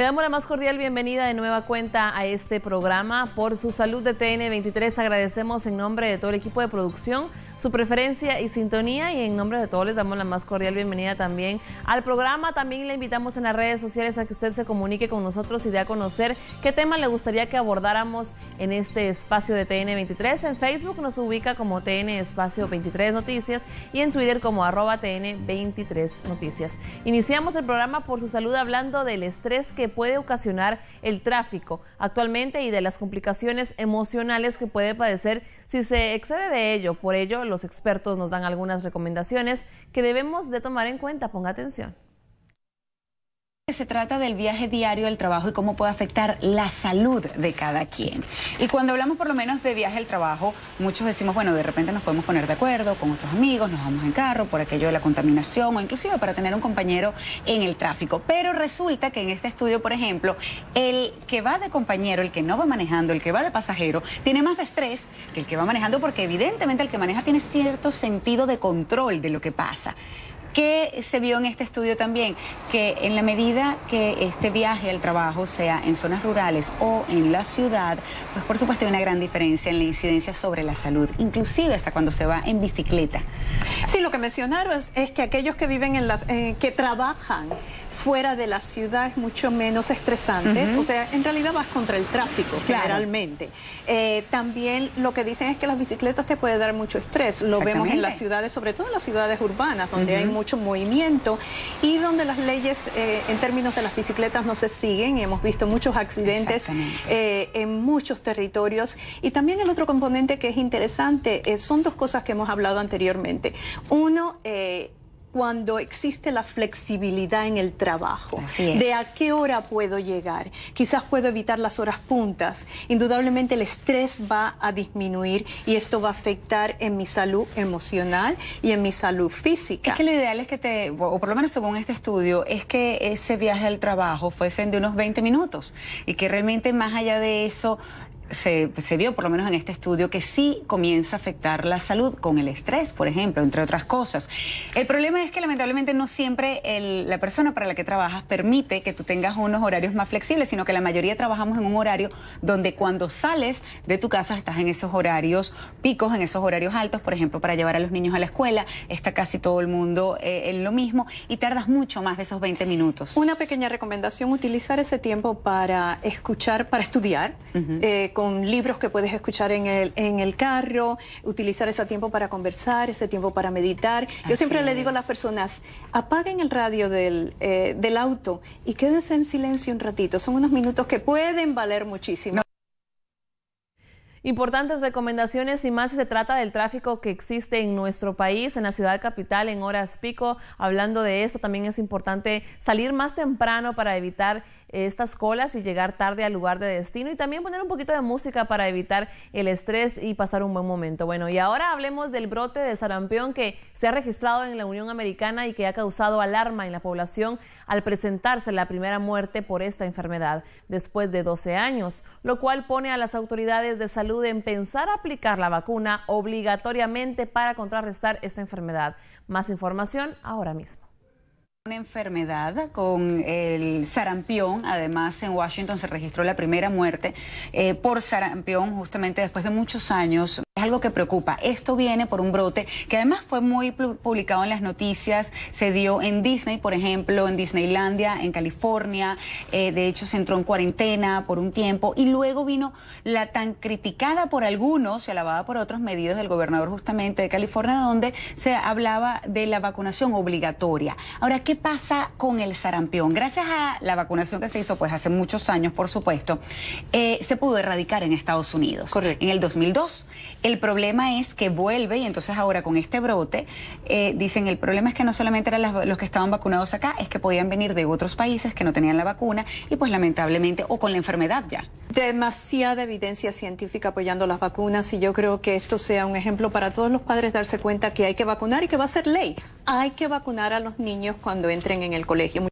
Le damos la más cordial bienvenida de nueva cuenta a este programa. Por su salud de TN23 agradecemos en nombre de todo el equipo de producción su preferencia y sintonía, y en nombre de todos les damos la más cordial bienvenida también al programa. También le invitamos en las redes sociales a que usted se comunique con nosotros y dé a conocer qué tema le gustaría que abordáramos en este espacio de TN23. En Facebook nos ubica como TN Espacio 23 Noticias y en Twitter como @TN23 Noticias. Iniciamos el programa por su salud hablando del estrés que puede ocasionar el tráfico actualmente y de las complicaciones emocionales que puede padecer si se excede de ello. Por ello, los expertos nos dan algunas recomendaciones que debemos de tomar en cuenta. Ponga atención. Se trata del viaje diario al trabajo y cómo puede afectar la salud de cada quien. Y cuando hablamos por lo menos de viaje al trabajo, muchos decimos, bueno, de repente nos podemos poner de acuerdo con otros amigos, nos vamos en carro por aquello de la contaminación o inclusive para tener un compañero en el tráfico. Pero resulta que en este estudio, por ejemplo, el que va de compañero, el que no va manejando, el que va de pasajero, tiene más estrés que el que va manejando, porque evidentemente el que maneja tiene cierto sentido de control de lo que pasa. ¿Qué se vio en este estudio también? Que en la medida que este viaje al trabajo sea en zonas rurales o en la ciudad, pues por supuesto hay una gran diferencia en la incidencia sobre la salud, inclusive hasta cuando se va en bicicleta. Sí, lo que mencionaron es que aquellos que viven que trabajan fuera de la ciudad es mucho menos estresantes, o sea, en realidad vas contra el tráfico, generalmente. También lo que dicen es que las bicicletas te pueden dar mucho estrés, lo vemos en las ciudades, sobre todo en las ciudades urbanas, donde hay mucho movimiento y donde las leyes en términos de las bicicletas no se siguen. Hemos visto muchos accidentes en muchos territorios. Y también el otro componente que es interesante son dos cosas que hemos hablado anteriormente. Uno, cuando existe la flexibilidad en el trabajo, de a qué hora puedo llegar, quizás puedo evitar las horas puntas, indudablemente el estrés va a disminuir y esto va a afectar en mi salud emocional y en mi salud física. Es que lo ideal es que o por lo menos según este estudio, es que ese viaje al trabajo fuese de unos 20 minutos y que realmente más allá de eso se vio, por lo menos en este estudio, que sí comienza a afectar la salud con el estrés, por ejemplo, entre otras cosas. El problema es que lamentablemente no siempre la persona para la que trabajas permite que tú tengas unos horarios más flexibles, sino que la mayoría trabajamos en un horario donde cuando sales de tu casa estás en esos horarios picos, en esos horarios altos, por ejemplo, para llevar a los niños a la escuela, está casi todo el mundo en lo mismo y tardas mucho más de esos 20 minutos. Una pequeña recomendación, utilizar ese tiempo para escuchar, para estudiar, con libros que puedes escuchar en el carro, utilizar ese tiempo para conversar, ese tiempo para meditar. Yo siempre le digo a las personas, apaguen el radio del auto y quédense en silencio un ratito. Son unos minutos que pueden valer muchísimo. Importantes recomendaciones y más si se trata del tráfico que existe en nuestro país, en la ciudad capital, en horas pico. Hablando de esto, también es importante salir más temprano para evitar estas colas y llegar tarde al lugar de destino, y también poner un poquito de música para evitar el estrés y pasar un buen momento. Bueno, y ahora hablemos del brote de sarampión que se ha registrado en la Unión Americana y que ha causado alarma en la población al presentarse la primera muerte por esta enfermedad después de 12 años, lo cual pone a las autoridades de salud en pensar aplicar la vacuna obligatoriamente para contrarrestar esta enfermedad. Más información ahora mismo. Una enfermedad con el sarampión. Además, en Washington se registró la primera muerte por sarampión justamente después de muchos años. Es algo que preocupa. Esto viene por un brote que además fue muy publicado en las noticias. Se dio en Disney, por ejemplo, en Disneylandia, en California. De hecho, se entró en cuarentena por un tiempo y luego vino la tan criticada por algunos y alabada por otros medidas del gobernador justamente de California, donde se hablaba de la vacunación obligatoria. Ahora, ¿qué pasa con el sarampión? Gracias a la vacunación que se hizo pues hace muchos años, por supuesto, se pudo erradicar en Estados Unidos. Correcto. En el 2002. El problema es que vuelve y entonces ahora con este brote, dicen el problema es que no solamente eran los que estaban vacunados acá, es que podían venir de otros países que no tenían la vacuna y pues lamentablemente, o con la enfermedad ya. Demasiada evidencia científica apoyando las vacunas y yo creo que esto sea un ejemplo para todos los padres darse cuenta que hay que vacunar y que va a ser ley. Hay que vacunar a los niños cuando entren en el colegio.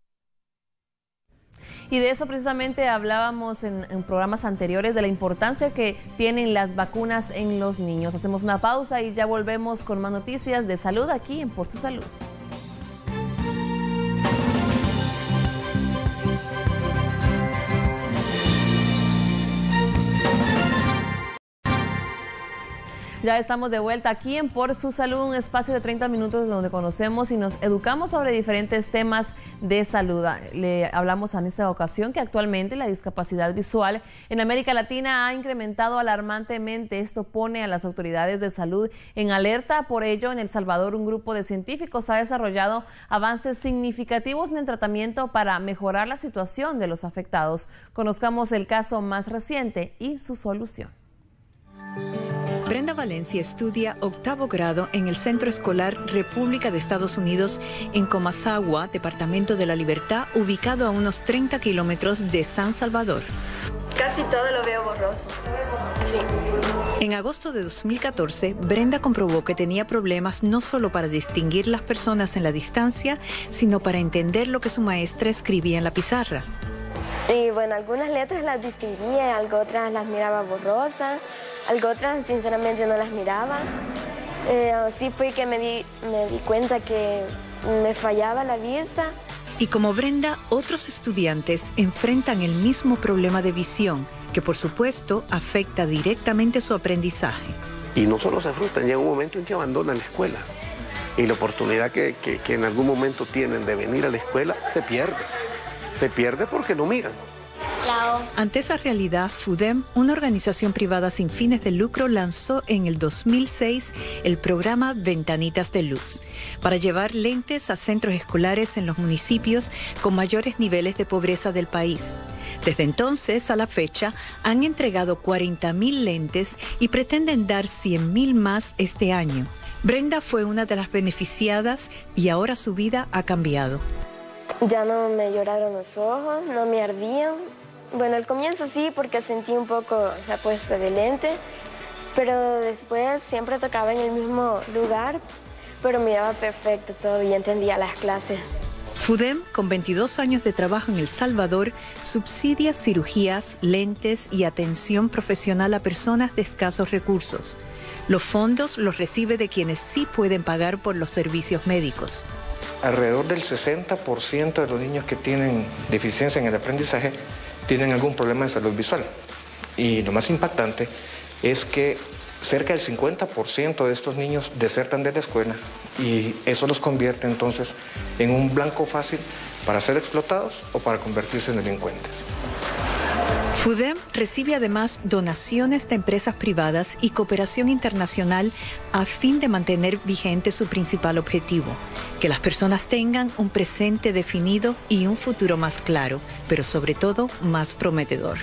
Y de eso precisamente hablábamos en programas anteriores, de la importancia que tienen las vacunas en los niños. Hacemos una pausa y ya volvemos con más noticias de salud aquí en Por Tu Salud. Ya estamos de vuelta aquí en Por Su Salud, un espacio de 30 minutos donde conocemos y nos educamos sobre diferentes temas de salud. Le hablamos en esta ocasión que actualmente la discapacidad visual en América Latina ha incrementado alarmantemente. Esto pone a las autoridades de salud en alerta. Por ello, en El Salvador, un grupo de científicos ha desarrollado avances significativos en el tratamiento para mejorar la situación de los afectados. Conozcamos el caso más reciente y su solución. Brenda Valencia estudia octavo grado en el Centro Escolar República de Estados Unidos en Comasagua, Departamento de la Libertad, ubicado a unos 30 kilómetros de San Salvador. Casi todo lo veo borroso. Sí. En agosto de 2014, Brenda comprobó que tenía problemas no solo para distinguir las personas en la distancia, sino para entender lo que su maestra escribía en la pizarra. Y bueno, algunas letras las distinguía, algo otras las miraba borrosas. Algo otras, sinceramente, no las miraba. Así fue que me di cuenta que me fallaba la vista. Y como Brenda, otros estudiantes enfrentan el mismo problema de visión, que por supuesto afecta directamente su aprendizaje. Y no solo se frustran, llega un momento en que abandonan la escuela. Y la oportunidad que en algún momento tienen de venir a la escuela se pierde. Se pierde porque no miran. Ante esa realidad, FUDEM, una organización privada sin fines de lucro, lanzó en el 2006 el programa Ventanitas de Luz para llevar lentes a centros escolares en los municipios con mayores niveles de pobreza del país. Desde entonces a la fecha han entregado 40.000 lentes y pretenden dar 100.000 más este año. Brenda fue una de las beneficiadas y ahora su vida ha cambiado. Ya no me lloraron los ojos, no me ardían. Bueno, al comienzo sí, porque sentí un poco la puesta de lente, pero después siempre tocaba en el mismo lugar, pero miraba perfecto todo y entendía las clases. FUDEM, con 22 años de trabajo en El Salvador, subsidia cirugías, lentes y atención profesional a personas de escasos recursos. Los fondos los recibe de quienes sí pueden pagar por los servicios médicos. Alrededor del 60% de los niños que tienen deficiencia en el aprendizaje tienen algún problema de salud visual. Y lo más impactante es que cerca del 50% de estos niños desertan de la escuela y eso los convierte entonces en un blanco fácil para ser explotados o para convertirse en delincuentes. FUDEM recibe además donaciones de empresas privadas y cooperación internacional a fin de mantener vigente su principal objetivo, que las personas tengan un presente definido y un futuro más claro, pero sobre todo más prometedor.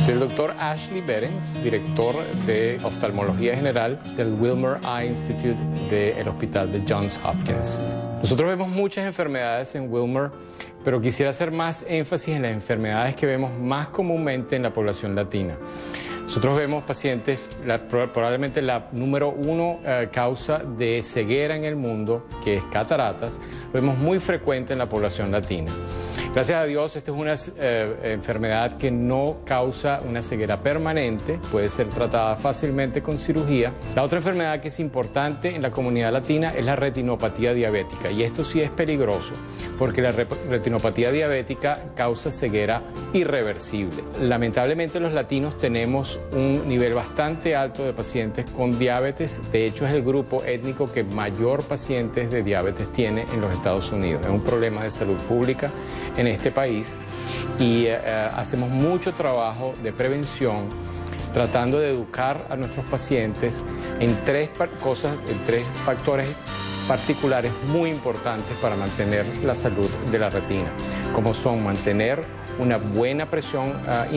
Soy el doctor Ashley Behrens, director de oftalmología general del Wilmer Eye Institute del Hospital de Johns Hopkins. Nosotros vemos muchas enfermedades en Wilmer, pero quisiera hacer más énfasis en las enfermedades que vemos más comúnmente en la población latina. Nosotros vemos pacientes, probablemente la número 1 causa de ceguera en el mundo, que es cataratas, lo vemos muy frecuente en la población latina. Gracias a Dios, esta es una enfermedad que no causa una ceguera permanente, puede ser tratada fácilmente con cirugía. La otra enfermedad que es importante en la comunidad latina es la retinopatía diabética, y esto sí es peligroso, porque la retinopatía diabética causa ceguera irreversible. Lamentablemente los latinos tenemos un nivel bastante alto de pacientes con diabetes. De hecho, es el grupo étnico que mayor pacientes de diabetes tiene en los Estados Unidos. Es un problema de salud pública en este país y hacemos mucho trabajo de prevención tratando de educar a nuestros pacientes en tres factores particulares muy importantes para mantener la salud de la retina, como son mantener una buena presión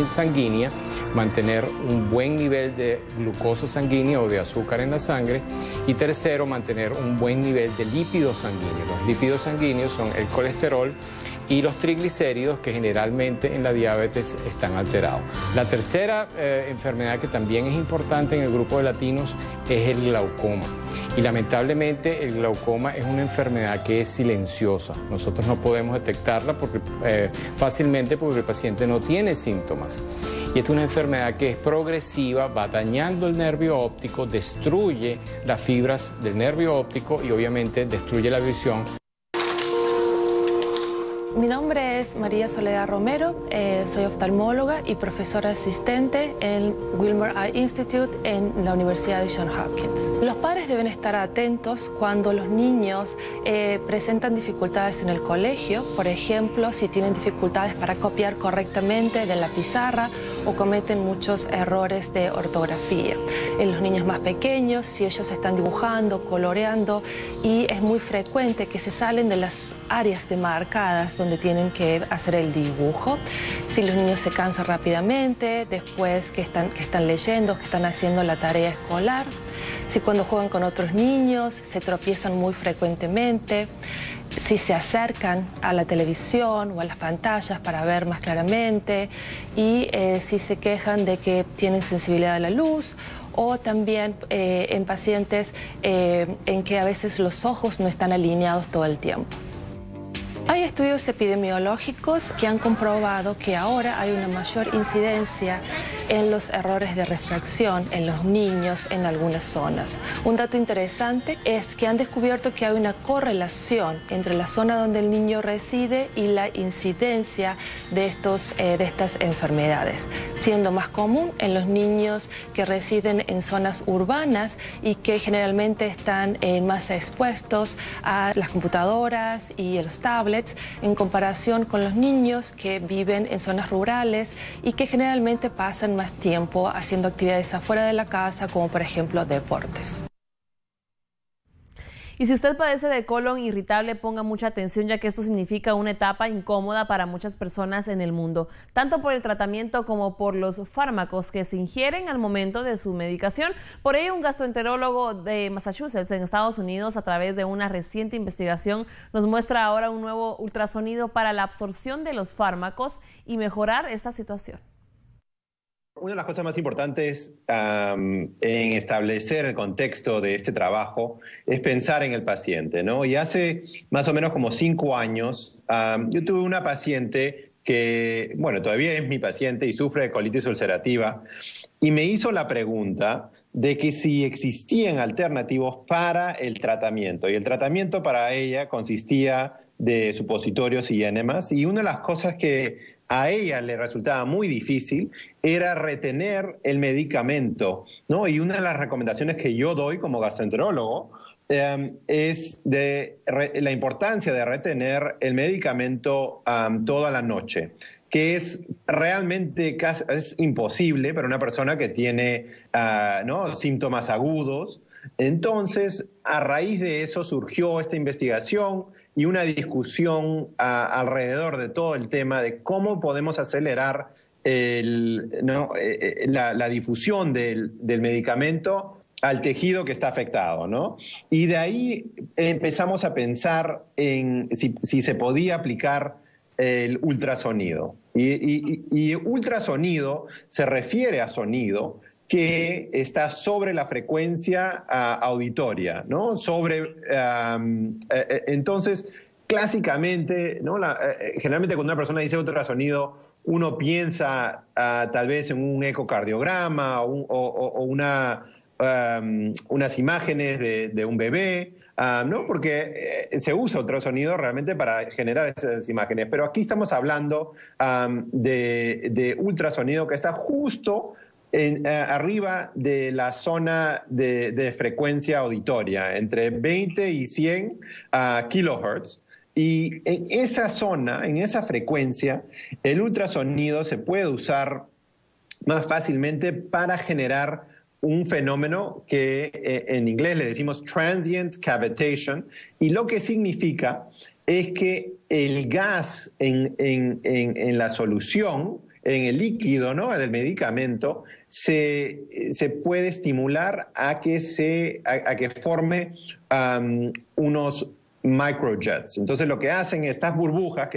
sanguínea, mantener un buen nivel de glucosa sanguínea o de azúcar en la sangre, y tercero, mantener un buen nivel de lípidos sanguíneos. Los lípidos sanguíneos son el colesterol y los triglicéridos, que generalmente en la diabetes están alterados. La tercera enfermedad que también es importante en el grupo de latinos es el glaucoma. Y lamentablemente el glaucoma es una enfermedad que es silenciosa. Nosotros no podemos detectarla fácilmente porque el paciente no tiene síntomas. Y esta es una enfermedad que es progresiva, va dañando el nervio óptico, destruye las fibras del nervio óptico y obviamente destruye la visión. Mi nombre nombre es María Soledad Romero, soy oftalmóloga y profesora asistente en Wilmer Eye Institute en la Universidad de Johns Hopkins. Los padres deben estar atentos cuando los niños presentan dificultades en el colegio, por ejemplo, si tienen dificultades para copiar correctamente de la pizarra o cometen muchos errores de ortografía. En los niños más pequeños, si ellos están dibujando, coloreando, y es muy frecuente que se salen de las áreas demarcadas donde tienen que hacer el dibujo. Si los niños se cansan rápidamente, después que están leyendo, que están haciendo la tarea escolar. Si cuando juegan con otros niños se tropiezan muy frecuentemente. Si se acercan a la televisión o a las pantallas para ver más claramente. Y si se quejan de que tienen sensibilidad a la luz. O también en pacientes en que a veces los ojos no están alineados todo el tiempo. Hay estudios epidemiológicos que han comprobado que ahora hay una mayor incidencia en los errores de refracción en los niños en algunas zonas. Un dato interesante es que han descubierto que hay una correlación entre la zona donde el niño reside y la incidencia de estas enfermedades, siendo más común en los niños que residen en zonas urbanas y que generalmente están más expuestos a las computadoras y los tablets, en comparación con los niños que viven en zonas rurales y que generalmente pasan más tiempo haciendo actividades afuera de la casa, como por ejemplo deportes. Y si usted padece de colon irritable, ponga mucha atención, ya que esto significa una etapa incómoda para muchas personas en el mundo, tanto por el tratamiento como por los fármacos que se ingieren al momento de su medicación. Por ello, un gastroenterólogo de Massachusetts, en Estados Unidos, a través de una reciente investigación, nos muestra ahora un nuevo ultrasonido para la absorción de los fármacos y mejorar esta situación. Una de las cosas más importantes en establecer el contexto de este trabajo es pensar en el paciente, ¿no? Y hace más o menos como 5 años, yo tuve una paciente que, bueno, todavía es mi paciente y sufre de colitis ulcerativa, y me hizo la pregunta de que si existían alternativos para el tratamiento. Y el tratamiento para ella consistía de supositorios y enemas, y una de las cosas que a ella le resultaba muy difícil era retener el medicamento, ¿no? Y una de las recomendaciones que yo doy como gastroenterólogo es de la importancia de retener el medicamento toda la noche, que es realmente es imposible para una persona que tiene ¿no? síntomas agudos. Entonces, a raíz de eso surgió esta investigación y una discusión alrededor de todo el tema de cómo podemos acelerar la difusión del medicamento al tejido que está afectado, ¿no? Y de ahí empezamos a pensar en si se podía aplicar el ultrasonido. Y ultrasonido se refiere a sonido que está sobre la frecuencia auditoria, ¿no? Entonces, clásicamente, ¿no? Generalmente cuando una persona dice ultrasonido, uno piensa tal vez en un ecocardiograma o unas imágenes de un bebé, ¿no? Porque se usa ultrasonido realmente para generar esas imágenes. Pero aquí estamos hablando de ultrasonido que está justo arriba de la zona de frecuencia auditoria, entre 20 y 100 kilohertz. Y en esa zona, en esa frecuencia, el ultrasonido se puede usar más fácilmente para generar un fenómeno que en inglés le decimos transient cavitation, y lo que significa es que el gas en la solución, en el líquido, ¿no? del medicamento, se puede estimular a que forme unos microjets. Entonces lo que hacen estas burbujas,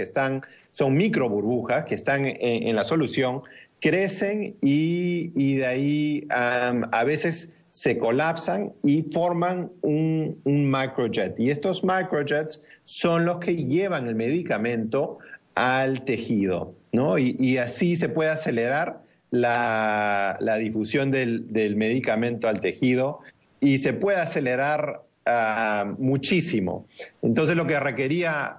son microburbujas que están en la solución, crecen y de ahí a veces se colapsan y forman un microjet. Y estos microjets son los que llevan el medicamento al tejido, ¿no? Y así se puede acelerar la difusión del medicamento al tejido, y se puede acelerar muchísimo. Entonces lo que requería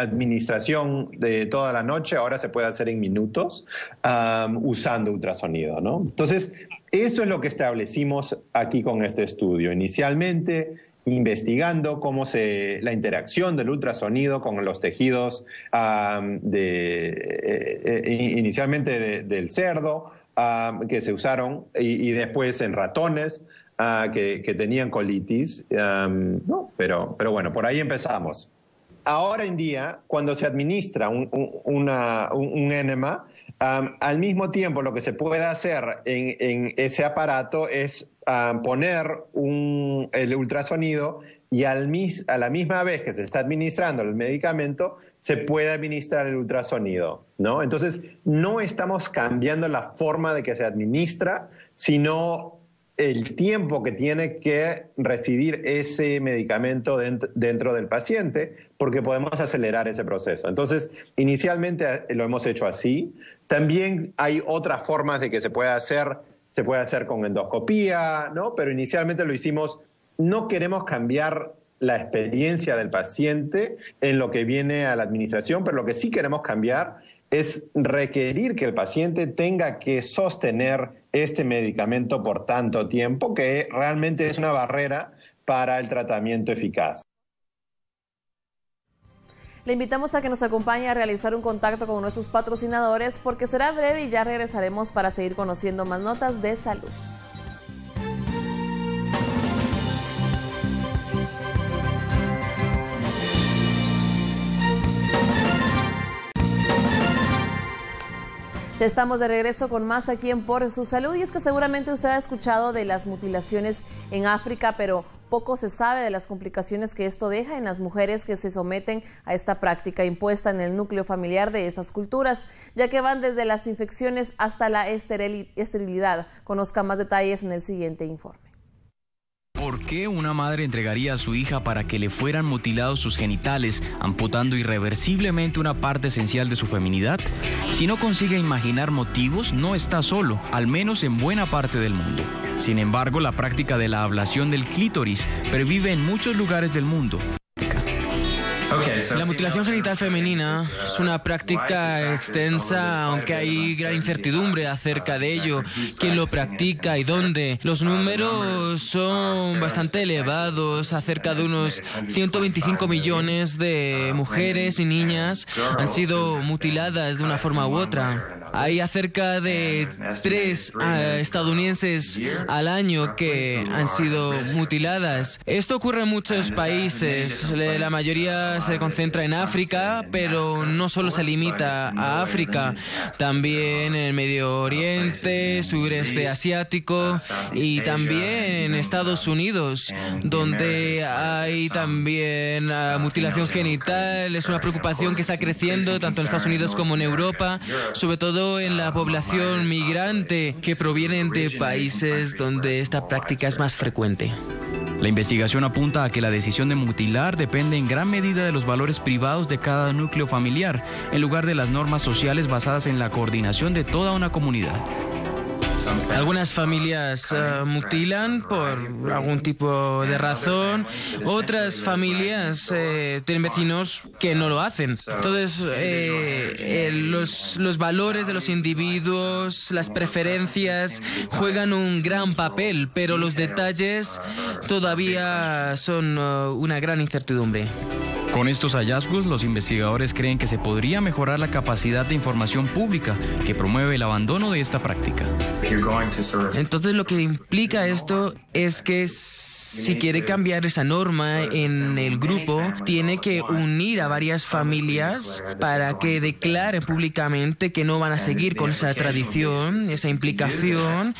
administración de toda la noche ahora se puede hacer en minutos usando ultrasonido, ¿no? Entonces eso es lo que establecimos aquí con este estudio. Inicialmente investigando la interacción del ultrasonido con los tejidos inicialmente del cerdo que se usaron y después en ratones que tenían colitis, ¿no? Pero bueno, por ahí empezamos. Ahora en día, cuando se administra un enema, al mismo tiempo lo que se puede hacer en ese aparato es poner el ultrasonido y a la misma vez que se está administrando el medicamento, se puede administrar el ultrasonido, ¿no? Entonces, no estamos cambiando la forma de que se administra, sino el tiempo que tiene que residir ese medicamento dentro del paciente, porque podemos acelerar ese proceso. Entonces, inicialmente lo hemos hecho así. También hay otras formas de que se puede hacer con endoscopía, ¿no? Pero inicialmente lo hicimos, no queremos cambiar la experiencia del paciente en lo que viene a la administración, pero lo que sí queremos cambiar es requerir que el paciente tenga que sostener este medicamento por tanto tiempo, que realmente es una barrera para el tratamiento eficaz. Le invitamos a que nos acompañe a realizar un contacto con nuestros patrocinadores porque será breve y ya regresaremos para seguir conociendo más notas de salud. Estamos de regreso con más aquí en Por Su Salud, y es que seguramente usted ha escuchado de las mutilaciones en África, pero poco se sabe de las complicaciones que esto deja en las mujeres que se someten a esta práctica impuesta en el núcleo familiar de estas culturas, ya que van desde las infecciones hasta la esterilidad. Conozca más detalles en el siguiente informe. ¿Por qué una madre entregaría a su hija para que le fueran mutilados sus genitales, amputando irreversiblemente una parte esencial de su feminidad? Si no consigue imaginar motivos, no está solo, al menos en buena parte del mundo. Sin embargo, la práctica de la ablación del clítoris pervive en muchos lugares del mundo. La mutilación genital femenina es una práctica extensa, aunque hay gran incertidumbre acerca de ello, quién lo practica y dónde. Los números son bastante elevados, cerca de unos 125 millones de mujeres y niñas han sido mutiladas de una forma u otra. Hay cerca de 3 estadounidenses al año que han sido mutiladas. Esto ocurre en muchos países, la mayoría se concentra en África, pero no solo se limita a África, también en el Medio Oriente, sureste asiático y también en Estados Unidos, donde hay también mutilación genital. Es una preocupación que está creciendo tanto en Estados Unidos como en Europa, sobre todo en la población migrante que provienen de países donde esta práctica es más frecuente. La investigación apunta a que la decisión de mutilar depende en gran medida de los valores privados de cada núcleo familiar, en lugar de las normas sociales basadas en la coordinación de toda una comunidad. Algunas familias mutilan por algún tipo de razón, otras familias tienen vecinos que no lo hacen. Entonces, los valores de los individuos, las preferencias juegan un gran papel, pero los detalles todavía son una gran incertidumbre. Con estos hallazgos, los investigadores creen que se podría mejorar la capacidad de información pública que promueve el abandono de esta práctica. Entonces, lo que implica esto es que si quiere cambiar esa norma en el grupo, tiene que unir a varias familias para que declaren públicamente que no van a seguir con esa tradición. Esa implicación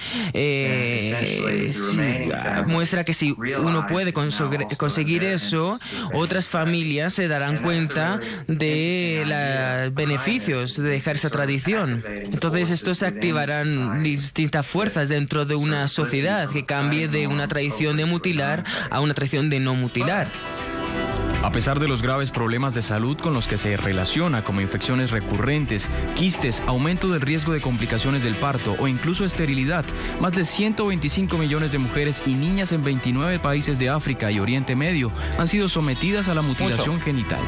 muestra que si uno puede conseguir eso, otras familias se darán cuenta de los beneficios de dejar esa tradición. Entonces, esto se activarán distintas fuerzas dentro de una sociedad que cambie de una tradición de mutilar a una tradición de no mutilar. A pesar de los graves problemas de salud con los que se relaciona, como infecciones recurrentes, quistes, aumento del riesgo de complicaciones del parto o incluso esterilidad, más de 125 millones de mujeres y niñas en 29 países de África y Oriente Medio han sido sometidas a la mutilación genital.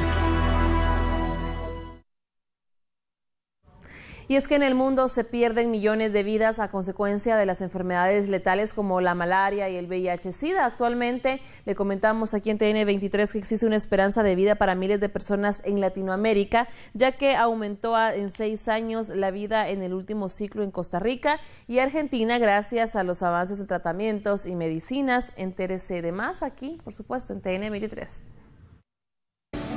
Y es que en el mundo se pierden millones de vidas a consecuencia de las enfermedades letales como la malaria y el VIH-Sida. Actualmente le comentamos aquí en TN23 que existe una esperanza de vida para miles de personas en Latinoamérica, ya que aumentó en 6 años la vida en el último ciclo en Costa Rica y Argentina gracias a los avances en tratamientos y medicinas. Entérese de más aquí, por supuesto, en TN23.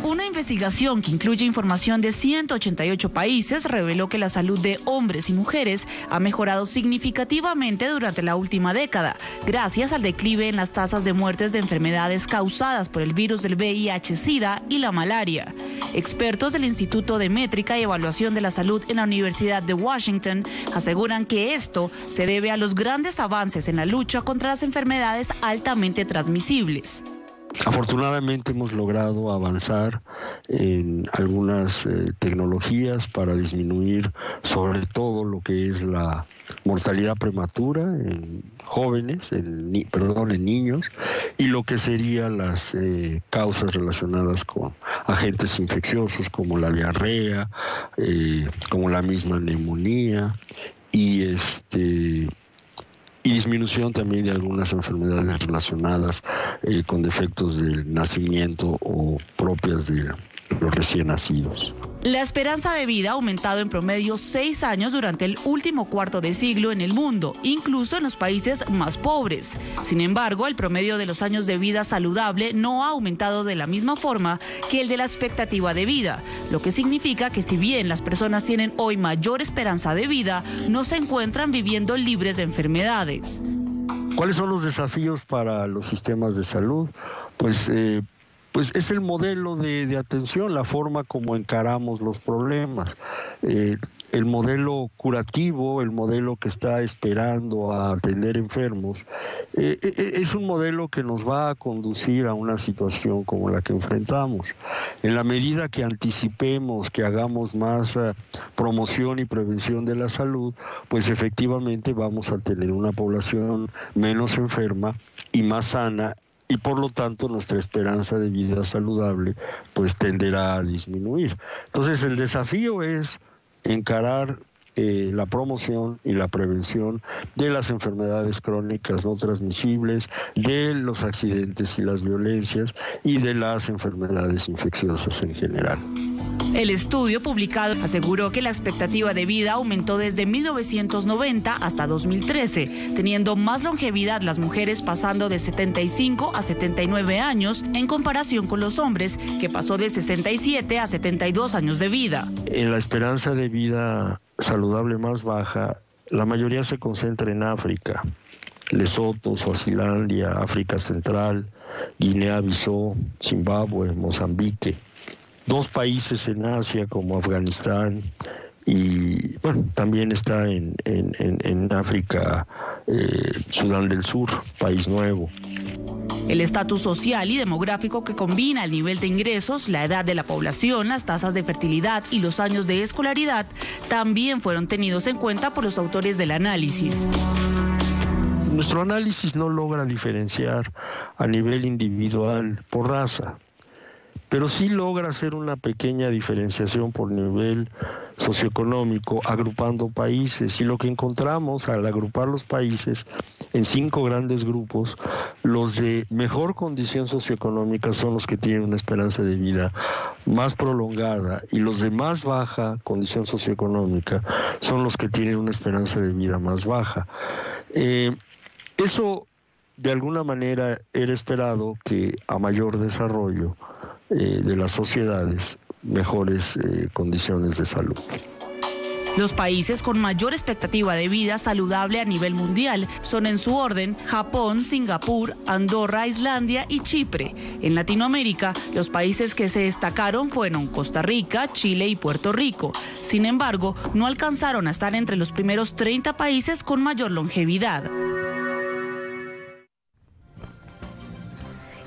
Una investigación que incluye información de 188 países reveló que la salud de hombres y mujeres ha mejorado significativamente durante la última década, gracias al declive en las tasas de muertes de enfermedades causadas por el virus del VIH-Sida y la malaria. Expertos del Instituto de Métrica y Evaluación de la Salud en la Universidad de Washington aseguran que esto se debe a los grandes avances en la lucha contra las enfermedades altamente transmisibles. Afortunadamente hemos logrado avanzar en algunas tecnologías para disminuir sobre todo lo que es la mortalidad prematura en jóvenes, en niños, y lo que serían las causas relacionadas con agentes infecciosos como la diarrea, como la misma neumonía y disminución también de algunas enfermedades relacionadas con defectos del nacimiento o propias de los recién nacidos. La esperanza de vida ha aumentado en promedio 6 años durante el último cuarto de siglo en el mundo, incluso en los países más pobres. Sin embargo, el promedio de los años de vida saludable no ha aumentado de la misma forma que el de la expectativa de vida, lo que significa que si bien las personas tienen hoy mayor esperanza de vida, no se encuentran viviendo libres de enfermedades. ¿Cuáles son los desafíos para los sistemas de salud? Pues es el modelo de atención, la forma como encaramos los problemas, el modelo curativo, el modelo que está esperando a atender enfermos, es un modelo que nos va a conducir a una situación como la que enfrentamos. En la medida que anticipemos, que hagamos más promoción y prevención de la salud, pues efectivamente vamos a tener una población menos enferma y más sana, y por lo tanto nuestra esperanza de vida saludable pues tenderá a disminuir. Entonces el desafío es encarar la promoción y la prevención de las enfermedades crónicas no transmisibles, de los accidentes y las violencias y de las enfermedades infecciosas en general. El estudio publicado aseguró que la expectativa de vida aumentó desde 1990 hasta 2013, teniendo más longevidad las mujeres pasando de 75 a 79 años en comparación con los hombres, que pasó de 67 a 72 años de vida. En la esperanza de vida saludable más baja, la mayoría se concentra en África, Lesoto, Suazilandia, África Central, Guinea-Bissau, Zimbabue, Mozambique. 2 países en Asia como Afganistán y bueno, también está en África, Sudán del Sur, país nuevo. El estatus social y demográfico que combina el nivel de ingresos, la edad de la población, las tasas de fertilidad y los años de escolaridad también fueron tenidos en cuenta por los autores del análisis. Nuestro análisis no logra diferenciar a nivel individual por raza, pero sí logra hacer una pequeña diferenciación por nivel socioeconómico, agrupando países. Y lo que encontramos al agrupar los países en 5 grandes grupos, los de mejor condición socioeconómica son los que tienen una esperanza de vida más prolongada, y los de más baja condición socioeconómica son los que tienen una esperanza de vida más baja. Eso, de alguna manera, era esperado que a mayor desarrollo de las sociedades, mejores condiciones de salud. Los países con mayor expectativa de vida saludable a nivel mundial son en su orden Japón, Singapur, Andorra, Islandia y Chipre. En Latinoamérica, los países que se destacaron fueron Costa Rica, Chile y Puerto Rico. Sin embargo, no alcanzaron a estar entre los primeros 30 países con mayor longevidad.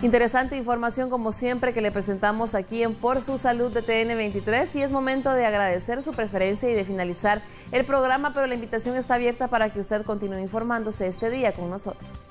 Interesante información como siempre que le presentamos aquí en Por Su Salud de TN23 y es momento de agradecer su preferencia y de finalizar el programa, pero la invitación está abierta para que usted continúe informándose este día con nosotros.